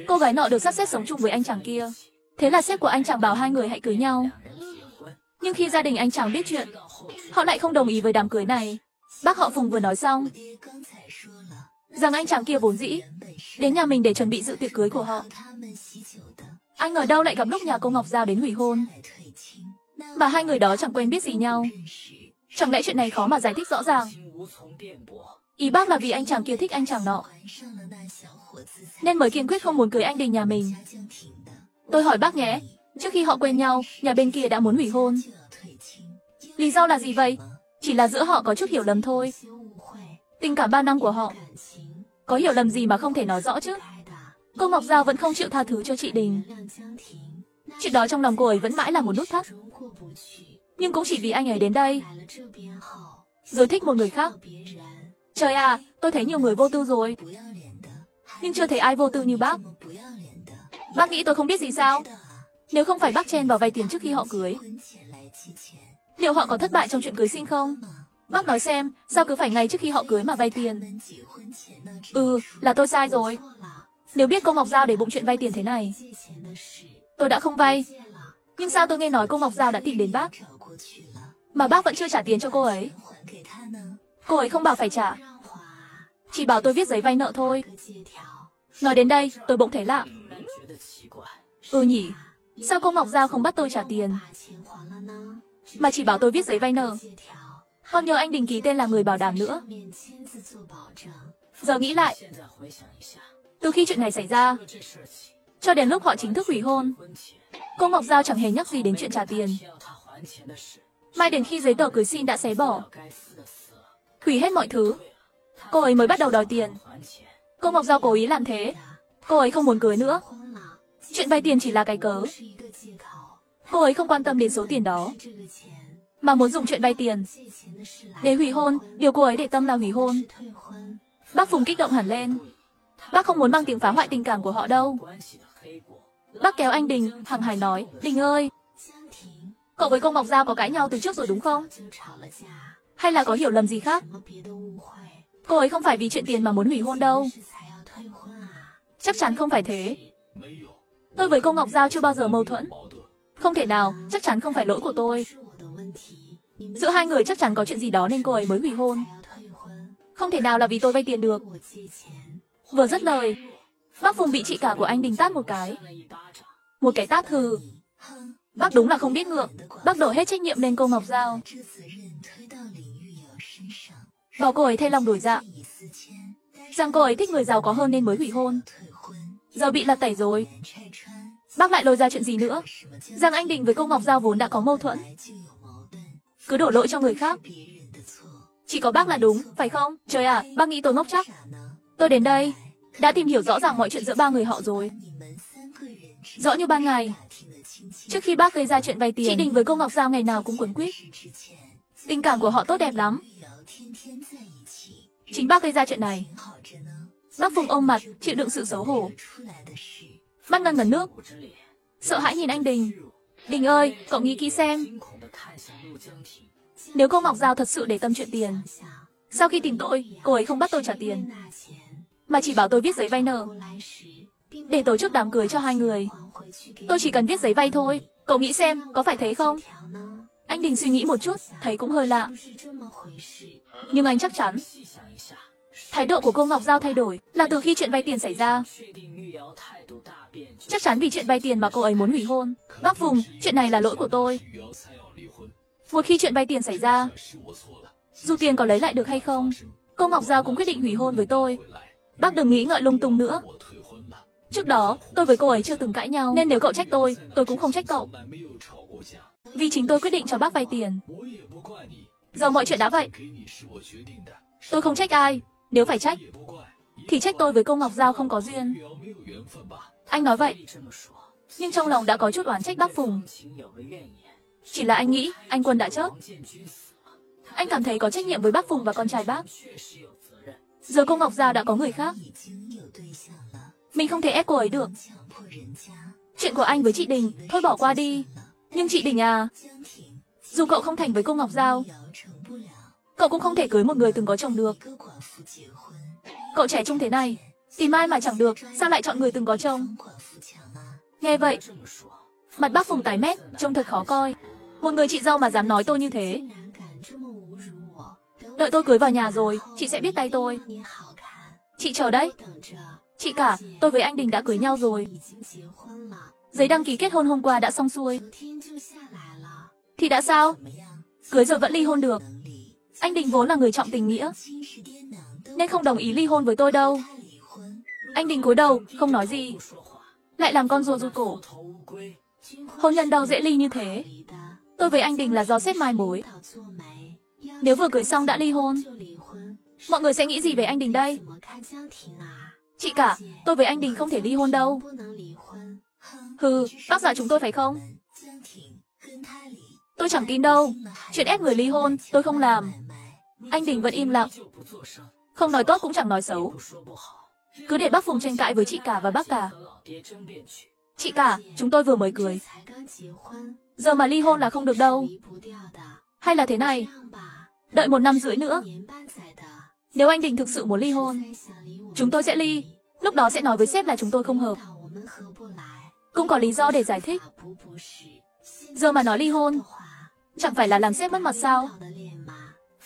Cô gái nọ được sắp xếp sống chung với anh chàng kia. Thế là sếp của anh chàng bảo hai người hãy cưới nhau. Nhưng khi gia đình anh chàng biết chuyện, họ lại không đồng ý với đám cưới này. Bác họ Phùng vừa nói xong rằng anh chàng kia vốn dĩ đến nhà mình để chuẩn bị dự tiệc cưới của họ. Anh ở đâu lại gặp lúc nhà cô Ngọc Giao đến hủy hôn. Mà hai người đó chẳng quen biết gì nhau. Chẳng lẽ chuyện này khó mà giải thích rõ ràng? Ý bác là vì anh chàng kia thích anh chàng nọ, nên mới kiên quyết không muốn cưới anh Đình nhà mình. Tôi hỏi bác nhé, trước khi họ quen nhau, nhà bên kia đã muốn hủy hôn. Lý do là gì vậy? Chỉ là giữa họ có chút hiểu lầm thôi. Tình cảm 3 năm của họ, có hiểu lầm gì mà không thể nói rõ chứ? Cô Ngọc Giao vẫn không chịu tha thứ cho chị Đình. Chuyện đó trong lòng cô ấy vẫn mãi là một nút thắt. Nhưng cũng chỉ vì anh ấy đến đây, rồi thích một người khác. Trời à, tôi thấy nhiều người vô tư rồi, nhưng chưa thấy ai vô tư như bác. Bác nghĩ tôi không biết gì sao? Nếu không phải bác chen vào vay tiền trước khi họ cưới, liệu họ có thất bại trong chuyện cưới xin không? Bác nói xem, sao cứ phải ngay trước khi họ cưới mà vay tiền? Là tôi sai rồi. Nếu biết cô Ngọc Giao để bụng chuyện vay tiền thế này, tôi đã không vay. Nhưng sao tôi nghe nói cô Ngọc Giao đã tìm đến bác, mà bác vẫn chưa trả tiền cho cô ấy? Cô ấy không bảo phải trả, chỉ bảo tôi viết giấy vay nợ thôi. Nói đến đây, tôi bỗng thấy lạ. Nhỉ, sao cô Ngọc Giao không bắt tôi trả tiền, mà chỉ bảo tôi viết giấy vay nợ? Còn nhờ anh Đình ký tên là người bảo đảm nữa. Giờ nghĩ lại, từ khi chuyện này xảy ra, cho đến lúc họ chính thức hủy hôn, cô Ngọc Giao chẳng hề nhắc gì đến chuyện trả tiền. Mai đến khi giấy tờ cưới xin đã xé bỏ, hủy hết mọi thứ, cô ấy mới bắt đầu đòi tiền. Cô Ngọc Giao cố ý làm thế. Cô ấy không muốn cưới nữa. Chuyện vay tiền chỉ là cái cớ. Cô ấy không quan tâm đến số tiền đó, mà muốn dùng chuyện vay tiền để hủy hôn. Điều cô ấy để tâm là hủy hôn. Bác Phùng kích động hẳn lên. Bác không muốn mang tiếng phá hoại tình cảm của họ đâu. Bác kéo anh Đình, hằng hải nói, Đình ơi, cậu với cô Ngọc Giao có cãi nhau từ trước rồi đúng không? Hay là có hiểu lầm gì khác? Cô ấy không phải vì chuyện tiền mà muốn hủy hôn đâu. Chắc chắn không phải thế. Tôi với cô Ngọc Giao chưa bao giờ mâu thuẫn. Không thể nào, chắc chắn không phải lỗi của tôi. Giữa hai người chắc chắn có chuyện gì đó nên cô ấy mới hủy hôn. Không thể nào là vì tôi vay tiền được. Vừa dứt lời, bác Phùng bị chị cả của anh Đình tát một cái. Một cái tát hừ. Bác đúng là không biết ngượng. Bác đổ hết trách nhiệm lên cô Ngọc Giao, bảo cô ấy thay lòng đổi dạ, rằng cô ấy thích người giàu có hơn nên mới hủy hôn. Giờ bị lật tẩy rồi. Bác lại lôi ra chuyện gì nữa? Rằng anh Đình với cô Ngọc Giao vốn đã có mâu thuẫn, cứ đổ lỗi cho người khác. Chỉ có bác là đúng, phải không? Trời ạ, bác nghĩ tôi ngốc chắc. Tôi đến đây đã tìm hiểu rõ ràng mọi chuyện giữa ba người họ rồi. Rõ như ban ngày. Trước khi bác gây ra chuyện vay tiền, chị Đình với cô Ngọc Giao ngày nào cũng quấn quýt. Tình cảm của họ tốt đẹp lắm. Chính bác gây ra chuyện này. Bác Phùng ôm mặt, chịu đựng sự xấu hổ, mắt ngần ngấn nước, sợ hãi nhìn anh Đình. Đình ơi, cậu nghĩ kỹ xem. Nếu cô Ngọc Giao thật sự để tâm chuyện tiền, sau khi tìm tôi, cô ấy không bắt tôi trả tiền, mà chỉ bảo tôi viết giấy vay nợ để tổ chức đám cưới cho hai người. Tôi chỉ cần viết giấy vay thôi. Cậu nghĩ xem, có phải thế không? Anh Đình suy nghĩ một chút, thấy cũng hơi lạ. Nhưng anh chắc chắn thái độ của cô Ngọc Giao thay đổi là từ khi chuyện vay tiền xảy ra. Chắc chắn vì chuyện vay tiền mà cô ấy muốn hủy hôn. Bác Phùng, chuyện này là lỗi của tôi. Một khi chuyện vay tiền xảy ra, dù tiền có lấy lại được hay không, cô Ngọc Giao cũng quyết định hủy hôn với tôi. Bác đừng nghĩ ngợi lung tung nữa. Trước đó, tôi với cô ấy chưa từng cãi nhau, nên nếu cậu trách tôi cũng không trách cậu. Vì chính tôi quyết định cho bác vay tiền. Giờ mọi chuyện đã vậy, tôi không trách ai. Nếu phải trách, thì trách tôi với cô Ngọc Giao không có duyên. Anh nói vậy, nhưng trong lòng đã có chút oán trách bác Phùng. Chỉ là anh nghĩ, anh Quân đã chết. Anh cảm thấy có trách nhiệm với bác Phùng và con trai bác. Giờ cô Ngọc Giao đã có người khác, mình không thể ép cô ấy được. Chuyện của anh với chị Đình, thôi bỏ qua đi. Nhưng chị Đình à, dù cậu không thành với cô Ngọc Giao, cậu cũng không thể cưới một người từng có chồng được. Cậu trẻ trung thế này, Tìm ai mà chẳng được, sao lại chọn người từng có chồng? Nghe vậy, mặt bác Phùng tái mét, trông thật khó coi. Một người chị dâu mà dám nói tôi như thế. Đợi tôi cưới vào nhà rồi, chị sẽ biết tay tôi. Chị chờ đấy. Chị cả, tôi với anh Đình đã cưới nhau rồi. Giấy đăng ký kết hôn hôm qua đã xong xuôi. Thì đã sao? Cưới rồi vẫn ly hôn được. Anh Đình vốn là người trọng tình nghĩa, nên không đồng ý ly hôn với tôi đâu. Anh Đình cúi đầu, không nói gì. Lại làm con rùa rụt cổ. Hôn nhân đâu dễ ly như thế. Tôi với anh Đình là do sếp mai mối. Nếu vừa cưới xong đã ly hôn, mọi người sẽ nghĩ gì về anh Đình đây? Chị cả, tôi với anh Đình không thể ly hôn đâu. Hừ, bác dọa chúng tôi phải không? Tôi chẳng tin đâu. Chuyện ép người ly hôn, tôi không làm. Anh Đình vẫn im lặng. Không nói tốt cũng chẳng nói xấu. Cứ để bác Phùng tranh cãi với chị cả và bác cả. Chị cả, chúng tôi vừa mới cưới. Giờ mà ly hôn là không được đâu. Hay là thế này, đợi 1 năm rưỡi nữa. Nếu anh Đình thực sự muốn ly hôn, chúng tôi sẽ ly. Lúc đó sẽ nói với sếp là chúng tôi không hợp. Cũng có lý do để giải thích. Giờ mà nói ly hôn, chẳng phải là làm sếp mất mặt sao?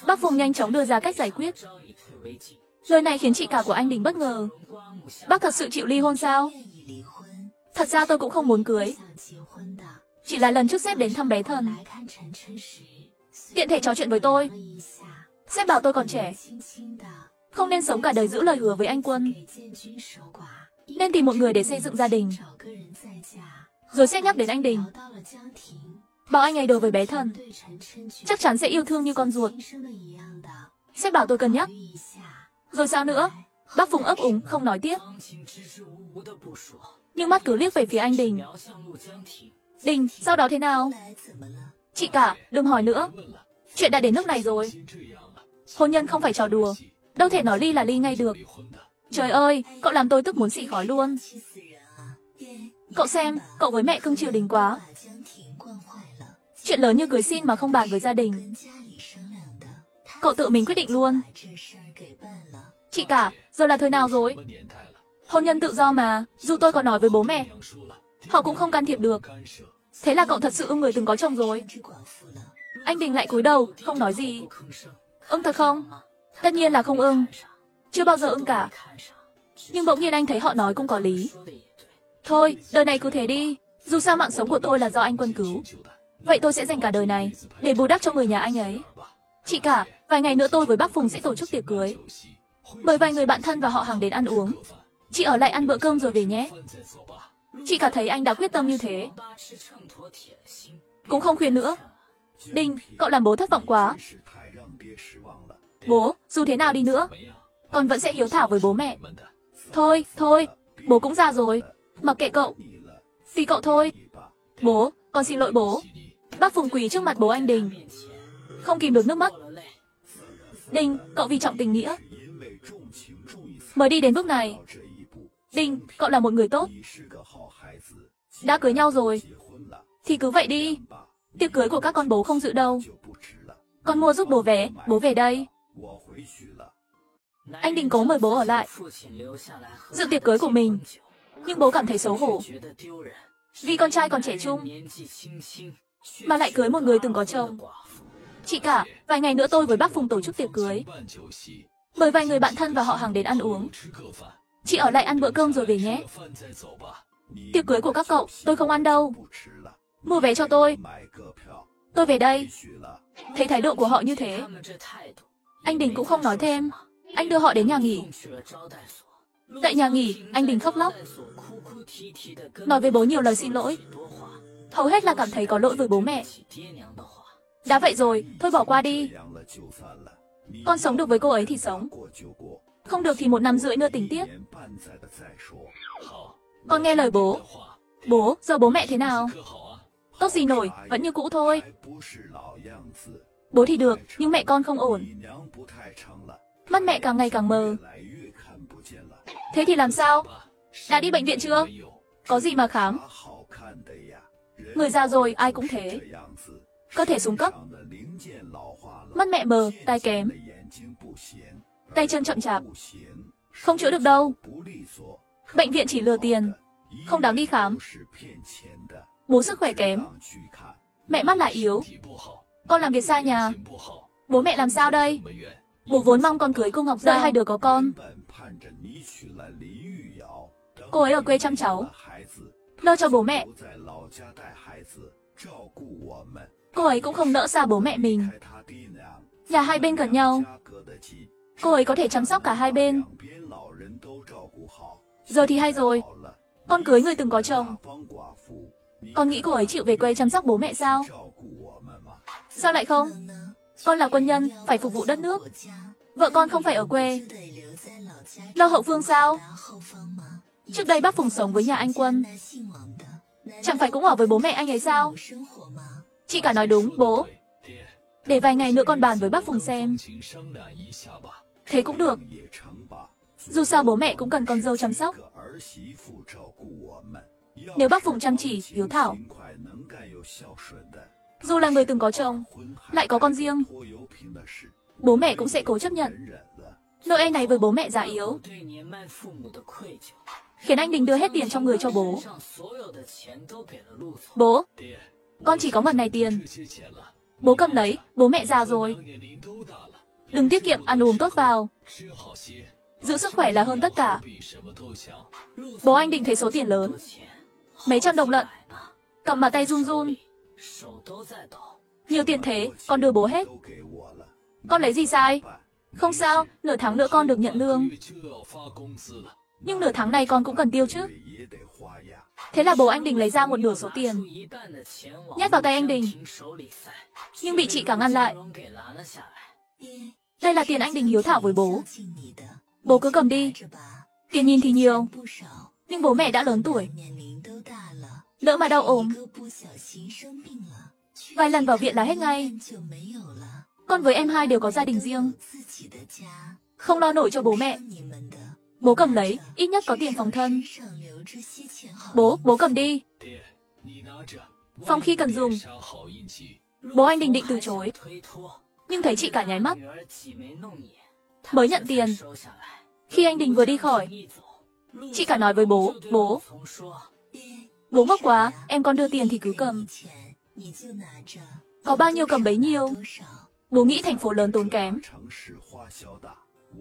Bác Phùng nhanh chóng đưa ra cách giải quyết. Lời này khiến chị cả của anh Đình bất ngờ. Bác thật sự chịu ly hôn sao? Thật ra tôi cũng không muốn cưới. Chỉ là lần trước sếp đến thăm bé Thần, tiện thể trò chuyện với tôi. Sếp bảo tôi còn trẻ, không nên sống cả đời giữ lời hứa với anh Quân, nên tìm một người để xây dựng gia đình. Rồi sếp nhắc đến anh Đình, bảo anh ấy đối với bé Thần chắc chắn sẽ yêu thương như con ruột. Sếp bảo tôi cân nhắc. Rồi sao nữa? Bác Phùng ấp úng không nói tiếp, nhưng mắt cứ liếc về phía anh Đình. Đình, sau đó thế nào? Chị cả, đừng hỏi nữa. Chuyện đã đến nước này rồi. Hôn nhân không phải trò đùa, đâu thể nói ly là ly ngay được. Trời ơi, cậu làm tôi tức muốn xì khói luôn. Cậu xem, cậu với mẹ cưng chiều Đình quá. Chuyện lớn như cưới xin mà không bàn với gia đình. Cậu tự mình quyết định luôn. Chị cả, giờ là thời nào rồi? Hôn nhân tự do mà, dù tôi có nói với bố mẹ, họ cũng không can thiệp được. Thế là cậu thật sự ưng người từng có chồng rồi? Anh Đình lại cúi đầu, không nói gì. Ưng thật không? Tất nhiên là không ưng. Chưa bao giờ ưng cả. Nhưng bỗng nhiên anh thấy họ nói cũng có lý. Thôi, đời này cứ thế đi. Dù sao mạng sống của tôi là do anh Quân cứu. Vậy tôi sẽ dành cả đời này để bù đắp cho người nhà anh ấy. Chị cả, vài ngày nữa tôi với bác Phùng sẽ tổ chức tiệc cưới. Mời vài người bạn thân và họ hàng đến ăn uống. Chị ở lại ăn bữa cơm rồi về nhé. Chị cả thấy anh đã quyết tâm như thế, cũng không khuyên nữa. Đình, cậu làm bố thất vọng quá. Bố, dù thế nào đi nữa, con vẫn sẽ hiếu thảo với bố mẹ. Thôi, thôi, bố cũng già rồi, mặc kệ cậu. Vì cậu thôi. Bố, con xin lỗi bố. Bác Phùng quỳ trước mặt bố anh Đình, không kìm được nước mắt. Đình, cậu vì trọng tình nghĩa mới đi đến bước này. Đình, cậu là một người tốt. Đã cưới nhau rồi thì cứ vậy đi. Tiệc cưới của các con bố không dự đâu. Con mua giúp bố vé, bố về đây. Anh Đình cố mời bố ở lại dự tiệc cưới của mình, nhưng bố cảm thấy xấu hổ vì con trai còn trẻ trung mà lại cưới một người từng có chồng. Chị cả, vài ngày nữa tôi với bác Phùng tổ chức tiệc cưới, mời vài người bạn thân và họ hàng đến ăn uống. Chị ở lại ăn bữa cơm rồi về nhé. Tiệc cưới của các cậu tôi không ăn đâu. Mua vé cho tôi về đây. Thấy thái độ của họ như thế, anh Đình cũng không nói thêm. Anh đưa họ đến nhà nghỉ. Tại nhà nghỉ, anh Đình khóc lóc, nói với bố nhiều lời xin lỗi. Hầu hết là cảm thấy có lỗi với bố mẹ. Đã vậy rồi, thôi bỏ qua đi. Con sống được với cô ấy thì sống, không được thì 1 năm rưỡi nữa tính tiếp. Con nghe lời bố. Bố, giờ bố mẹ thế nào? Tốt gì nổi, vẫn như cũ thôi. Bố thì được, nhưng mẹ con không ổn. Mắt mẹ càng ngày càng mờ. Thế thì làm sao? Đã đi bệnh viện chưa? Có gì mà khám? Người già rồi, ai cũng thế. Cơ thể xuống cấp. Mắt mẹ mờ, tai kém. Tay chân chậm chạp. Không chữa được đâu. Bệnh viện chỉ lừa tiền, không đáng đi khám. Bố sức khỏe kém, mẹ mắt lại yếu. Con làm việc xa nhà. Bố mẹ làm sao đây? Bố vốn mong con cưới cô Ngọc Giao, hai đứa có con. Cô ấy ở quê chăm cháu, lo cho bố mẹ. Cô ấy cũng không nỡ xa bố mẹ mình. Nhà hai bên gần nhau, cô ấy có thể chăm sóc cả hai bên. Giờ thì hay rồi, con cưới người từng có chồng. Con nghĩ cô ấy chịu về quê chăm sóc bố mẹ sao? Sao lại không? Con là quân nhân, phải phục vụ đất nước. Vợ con không phải ở quê. Lo hậu phương sao? Trước đây bác Phùng sống với nhà anh Quân, chẳng phải cũng ở với bố mẹ anh ấy sao? Chị cả nói đúng, bố. Để vài ngày nữa con bàn với bác Phùng xem. Thế cũng được. Dù sao bố mẹ cũng cần con dâu chăm sóc. Nếu bác Phùng chăm chỉ, hiếu thảo, dù là người từng có chồng, lại có con riêng, bố mẹ cũng sẽ cố chấp nhận. Nỗi e này với bố mẹ già yếu khiến anh Đình đưa hết tiền trong người cho bố. Bố, con chỉ có mật này tiền. Bố cầm lấy, bố mẹ già rồi. Đừng tiết kiệm, ăn uống tốt vào. Giữ sức khỏe là hơn tất cả. Bố anh Đình thấy số tiền lớn, mấy trăm đồng lận, cầm mà tay run run. Nhiều tiền thế, con đưa bố hết. Con lấy gì sai? Không sao, nửa tháng nữa con được nhận lương. Nhưng nửa tháng này con cũng cần tiêu chứ. Thế là bố anh Đình lấy ra một nửa số tiền, nhét vào tay anh Đình. Nhưng bị chị cả ngăn lại. Đây là tiền anh Đình hiếu thảo với bố. Bố cứ cầm đi. Tiền nhìn thì nhiều, nhưng bố mẹ đã lớn tuổi, lỡ mà đau ốm, vài lần vào viện là hết ngay. Con với em hai đều có gia đình riêng, không lo nổi cho bố mẹ. Bố cầm lấy, ít nhất có tiền phòng thân. Bố cầm đi. Phòng khi cần dùng. Bố anh Đình định từ chối, nhưng thấy chị cả nháy mắt, mới nhận tiền. Khi anh Đình vừa đi khỏi, chị cả nói với bố, bố ngốc quá, em con đưa tiền thì cứ cầm. Có bao nhiêu cầm bấy nhiêu. Bố nghĩ thành phố lớn tốn kém.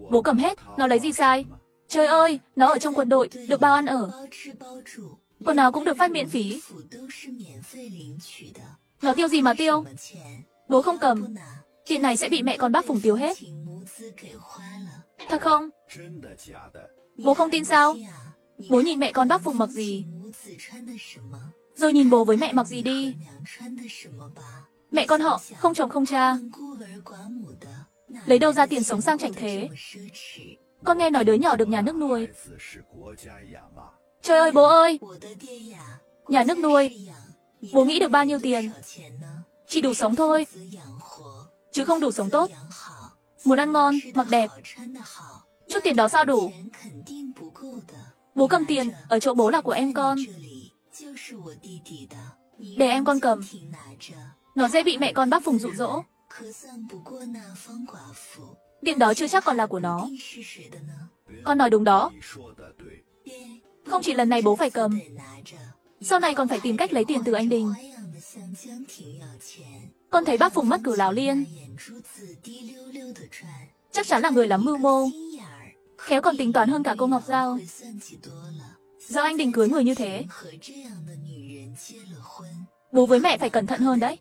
Bố cầm hết, nó lấy gì sai? Trời ơi, nó ở trong quân đội, được bao ăn ở. Quần áo cũng được phát miễn phí. Nó tiêu gì mà tiêu? Bố không cầm. Tiền này sẽ bị mẹ con bác Phùng tiêu hết. Thật không? Bố không tin sao? Bố nhìn mẹ con bác Phùng mặc gì, rồi nhìn bố với mẹ mặc gì đi. Mẹ con họ không chồng không cha, lấy đâu ra tiền sống sang chảnh thế? Con nghe nói đứa nhỏ được nhà nước nuôi. Trời ơi bố ơi! Nhà nước nuôi, bố nghĩ được bao nhiêu tiền? Chỉ đủ sống thôi, chứ không đủ sống tốt. Muốn ăn ngon, mặc đẹp, chút tiền đó sao đủ? Bố cầm tiền, ở chỗ bố là của em con. Để em con cầm. Nó dễ bị mẹ con bác Phùng dụ dỗ. Tiền đó chưa chắc còn là của nó. Con nói đúng đó. Không chỉ lần này bố phải cầm, sau này còn phải tìm cách lấy tiền từ anh Đình. Con thấy bác Phùng mất cử Láo Liên, chắc chắn là người lắm mưu mô, khéo còn tính toán hơn cả cô Ngọc Giao. Do anh Đình cưới người như thế, bố với mẹ phải cẩn thận hơn đấy.